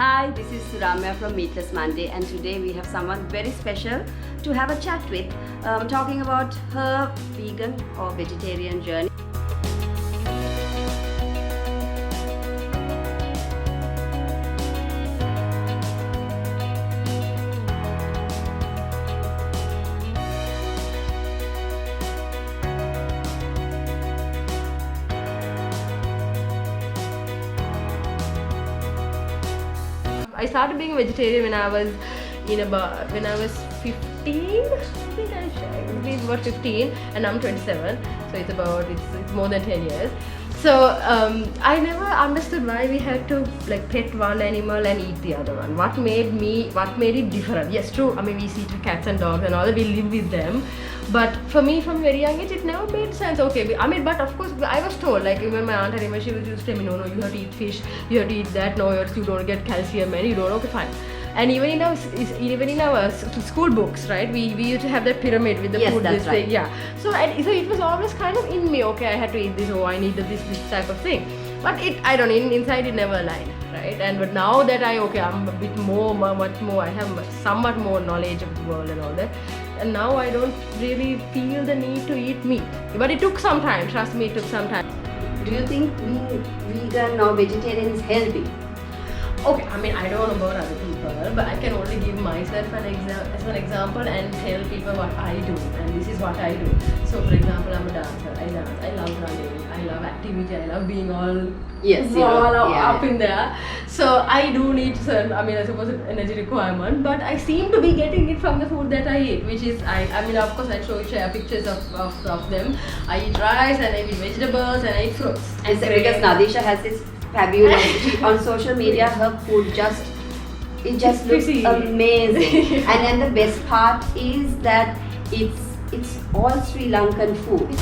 Hi, this is Suramya from Meatless Monday, and today we have someone very special to have a chat with, talking about her vegan or vegetarian journey. I started being a vegetarian when I was 15. I think I would be about 15, and I'm 27, so it's more than 10 years. So I never understood why we had to pet one animal and eat the other one. What made it different? Yes, true. I mean, we see cats and dogs and all that. We live with them. But for me, from very young age, it never made sense. Okay, but of course, I was told, even my aunt Harima, she would just tell me, no, you have to eat fish, you have to eat that, no, else you don't get calcium, and you don't, okay, fine. And even in our school books, right, we used to have that pyramid with the yes, food, that's this right. thing, yeah. So it was always kind of in me, okay, I had to eat this, I needed this type of thing. But inside it never aligned, right? But now that I'm a bit much more, I have somewhat more knowledge of the world and all that. And now I don't really feel the need to eat meat. But it took some time, trust me, it took some time. Do you think being vegan or vegetarian is healthy? Okay, I mean, I don't know about other people, but I can only give myself as an example and tell people what I do, and this is what I do. So, for example, I'm a dancer. I dance. I love running. I love activity. I love being all up in there. So I do need certain, I suppose, an energy requirement, but I seem to be getting it from the food that I eat, which is of course, I share pictures of them. I eat rice and I eat vegetables and I eat fruits. And because Nadisha has this fabulous on social media, her food just looks amazing. And then the best part is that it's all Sri Lankan food.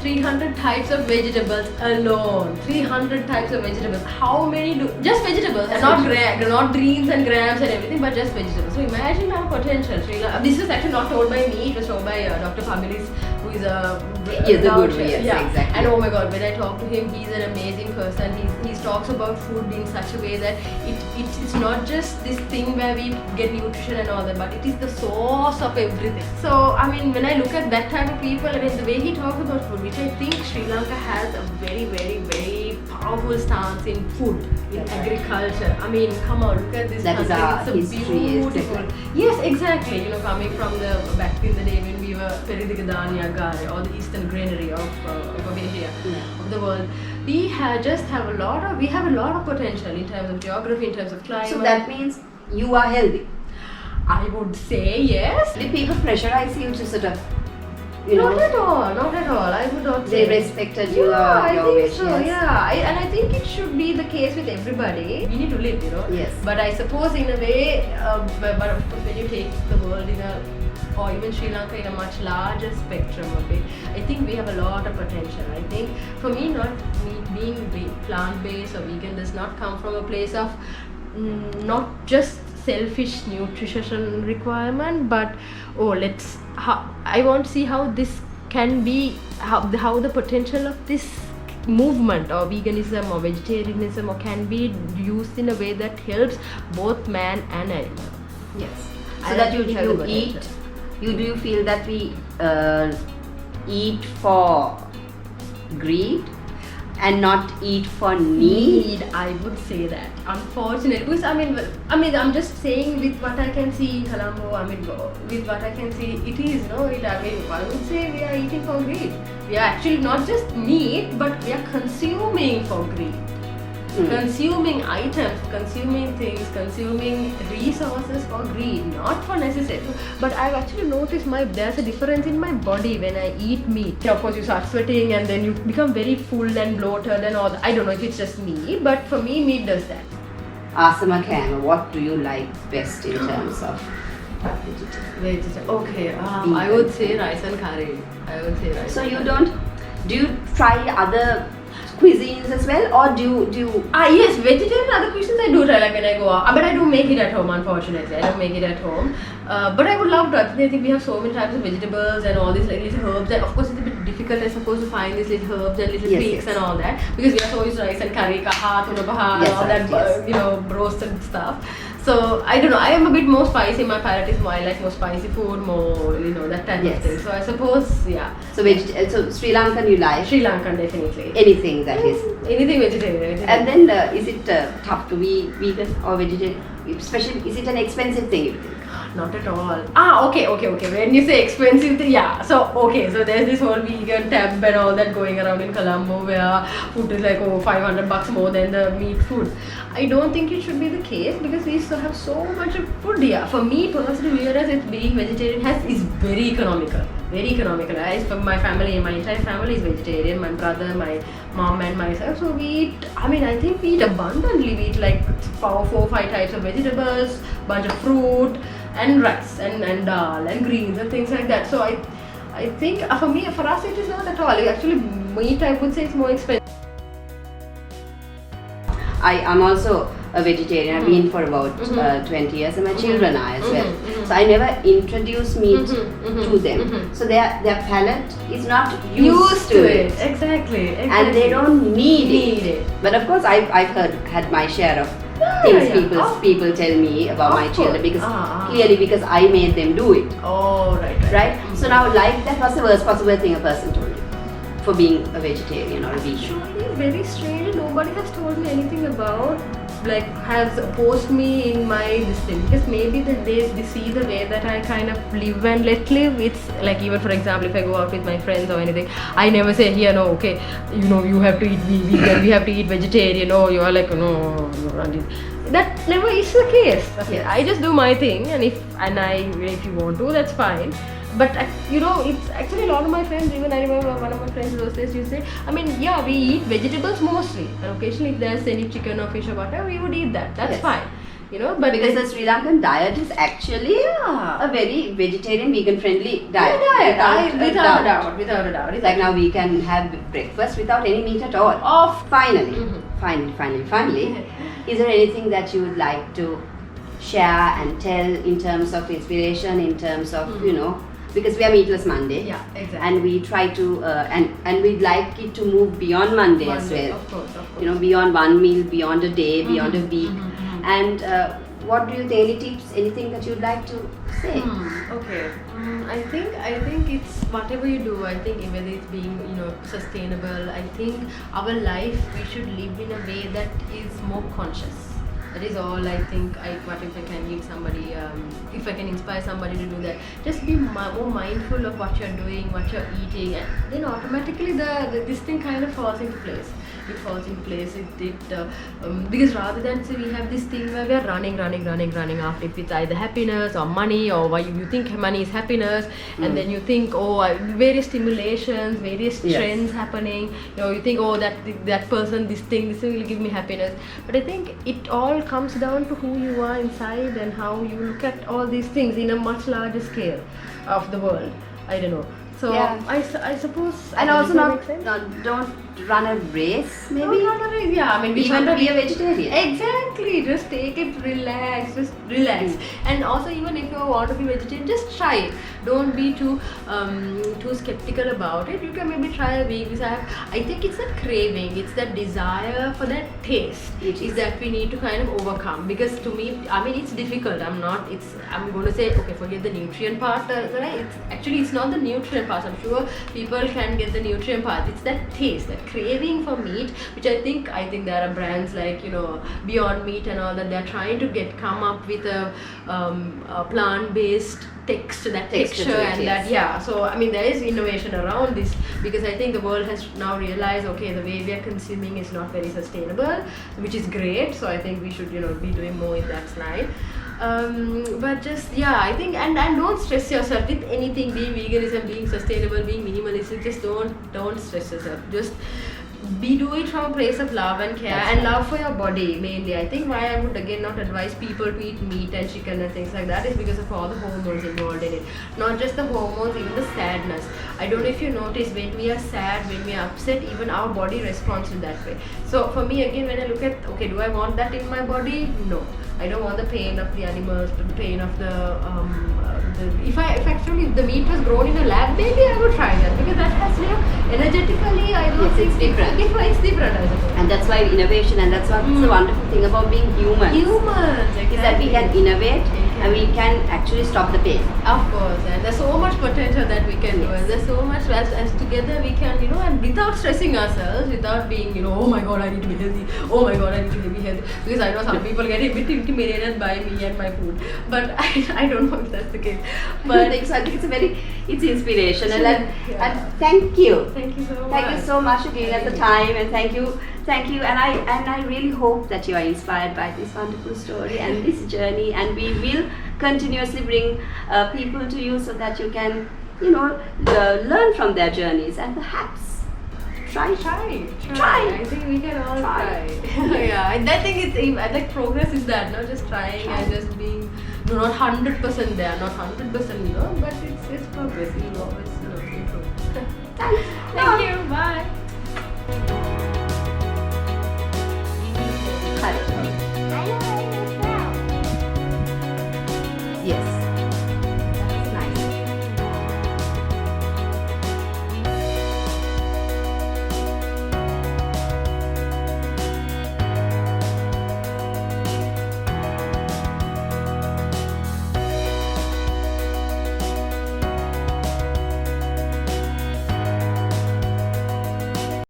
300 types of vegetables alone. 300 types of vegetables. How many just vegetables, and not greens and grams and everything, but just vegetables. So imagine our potential. This is actually not told by me, it was told by Dr. Pamilis, who is a exactly. And oh my god, when I talk to him, he's an amazing person. He talks about food in such a way that it's not just this thing where we get nutrition and all that, but it is the source of everything. So when I look at that type of people, the way he talks about food, which I think Sri Lanka has a very, very, very powerful stance in food, in agriculture. Come on, look at this country. That is our history. Beautiful. Yes, exactly. Coming from the back in the day when we were Peridigadani Agare, or the eastern granary of Asia, of the world, we have a lot of potential in terms of geography, in terms of climate. So that means you are healthy. I would say yes. Did people pressurize you to sort of, Not at all. I would not say. They respected your wish. So, yeah. And I think it should be the case with everybody. We need to live, Yes. But I suppose in a way, but of course when you take the world or even Sri Lanka in a much larger spectrum of it, I think we have a lot of potential. I think for me, being plant-based or vegan does not come from a place of not just selfish nutrition requirement, but I want to see how this can be, how the potential of this movement or veganism or vegetarianism can be used in a way that helps both man and animal. Yes. So that you eat. Do you feel that we eat for greed and not eat for need? I would say that, unfortunately, because I'm just saying with what I can see in Colombo, with what I can see, it is, I would say we are eating for greed. We are actually not just meat, but we are consuming for greed. Consuming items, consuming things, consuming resources for greed, not for necessity. But I've actually noticed there's a difference in my body when I eat meat. Of course, you start sweating and then you become very full and bloated and all that. I don't know if it's just me, but for me, meat does that. Asama Kama, what do you like best in terms of vegetable? Okay, I would say rice and curry. So you don't do you try other cuisines as well, or do you Yes, vegetarian other cuisines I do try like when I go out, but I don't make it at home. Unfortunately, I don't make it at home. But I would love to. I think we have so many types of vegetables and all these like little herbs. And of course, it's a bit difficult, I suppose, to find these little herbs and little Yes, tweaks yes. and all that because we are so used to rice and curry, kaha, tuna baha, Yes, and all right, that yes. roasted stuff. So I don't know. I am a bit more spicy. My palate is more. I like more spicy food, more that type Yes. of thing. So I suppose so Sri Lankan you like Sri Lankan definitely. anything that is. Anything vegetarian. And then is it tough to be vegan or vegetarian? Especially, is it an expensive thing, you think? Not at all. Okay. When you say expensive, yeah. So there's this whole vegan tab and all that going around in Colombo where food is like $500 more than the meat food. I don't think it should be the case because we still have so much of food here. For me personally, whereas it's being vegetarian is very economical. Very economical. For my family, my entire family is vegetarian. My brother, my mom, and myself. So we eat. I think we eat abundantly. We eat like 4 or 5 types of vegetables, bunch of fruit, and rice, and dal, and greens, and things like that. So I think for us, it is not at all. Actually, meat I would say is more expensive. I'm also a vegetarian. I've been for about 20 years, and my children are as well. So I never introduce meat to them. So their palate is not used to it. Exactly. And they don't need it. But of course, I've had my share of things people tell me about my children because clearly because I made them do it. Oh, right. So now, like, that was the worst possible thing a person told you for being a vegetarian or a vegan. Actually, very strange. Nobody has told me anything about has opposed me in my this thing because maybe they see the way that I kind of live and let live. It's like even for example if I go out with my friends or anything, I never say here no okay you have to eat vegan, we have to eat vegetarian. Oh, you are like no, that never is the case. Okay, yes. I just do my thing, and if you want to, that's fine. But it's actually a lot of my friends, even I remember one of my friends those days used to say, we eat vegetables mostly. And occasionally if there's any chicken or fish or whatever, we would eat that. That's fine. But because the Sri Lankan diet is actually a very vegetarian, vegan friendly diet. Without a doubt. It's like now we can have breakfast without any meat at all. Finally, is there anything that you would like to share and tell in terms of inspiration, in terms of because we are Meatless Monday, yeah, exactly, and we try to and we'd like it to move beyond Monday as well. Of course. Beyond one meal, beyond a day, beyond a week. And what do you think? Any tips? Anything that you'd like to say? Okay. I think it's whatever you do. I think whether it's being sustainable. I think our life we should live in a way that is more conscious. That is all I think. What if I can give somebody, if I can inspire somebody to do that, just be more mindful of what you're doing, what you're eating, and then automatically this thing kind of falls into place. It falls into place. Because rather than say we have this thing where we are running after if it's either happiness or money or why you think money is happiness, and then you think various stimulations, various trends happening. You think that person, this thing will give me happiness. But I think it all comes down to who you are inside and how you look at all these things in a much larger scale of the world. I don't know. So I suppose. And also don't run a race, maybe. Don't run a race. Yeah, we even to be a vegetarian. Exactly. Just take it, relax. And also, even if you want to be vegetarian, just try it. Don't be too skeptical about it. You can maybe try a week. I think it's that craving. It's that desire for that taste. Is that we need to kind of overcome. Because to me, it's difficult. I'm going to say, okay, forget the nutrient part. It's not the nutrient part. I'm sure people can get the nutrient part. It's that taste, that craving for meat, which I think there are brands like Beyond Meat and all that. They're trying to come up with a plant-based texture and that. So there is innovation around this because I think the world has now realized okay, the way we are consuming is not very sustainable, which is great. So I think we should be doing more in that line. But just I think and don't stress yourself with anything, being veganism, being sustainable, being minimalist. Just don't stress yourself. Just we do it from a place of love and care and love for your body mainly. I think why I would again not advise people to eat meat and chicken and things like that is because of all the hormones involved in it. Not just the hormones, even the sadness. I don't know if you notice, when we are sad, when we are upset, even our body responds in that way. So for me again, when I look at, okay, do I want that in my body? No. I don't want the pain of the animals, the pain of if the meat was grown in a lab, maybe I would try that, because that has, energetically, I don't think it's different. It's different, I suppose. And that's why innovation, and that's what's the wonderful thing about being human. Humans, Is that we can innovate and we can actually stop the pain. Of course, and there's so much potential that we can do, and there's so much as together we can, and without stressing ourselves, without being, oh my god, I need to be healthy, oh my god, I need to be healthy, because I know some people get a bit intimidated by me and my food, but I don't know if that's the case. But I think it's inspirational, and thank you. Thank you so much. Thank you so much for giving us the time, and thank you, and I really hope that you are inspired by this wonderful story and this journey, and we will continuously bring people to you so that you can, learn from their journeys and perhaps try. I think we can all try. Yeah, and I think it's progress is that, not just trying and just being not 100% there, not 100%, but it's progress. You will always improve. Thank you. Bye. Yes.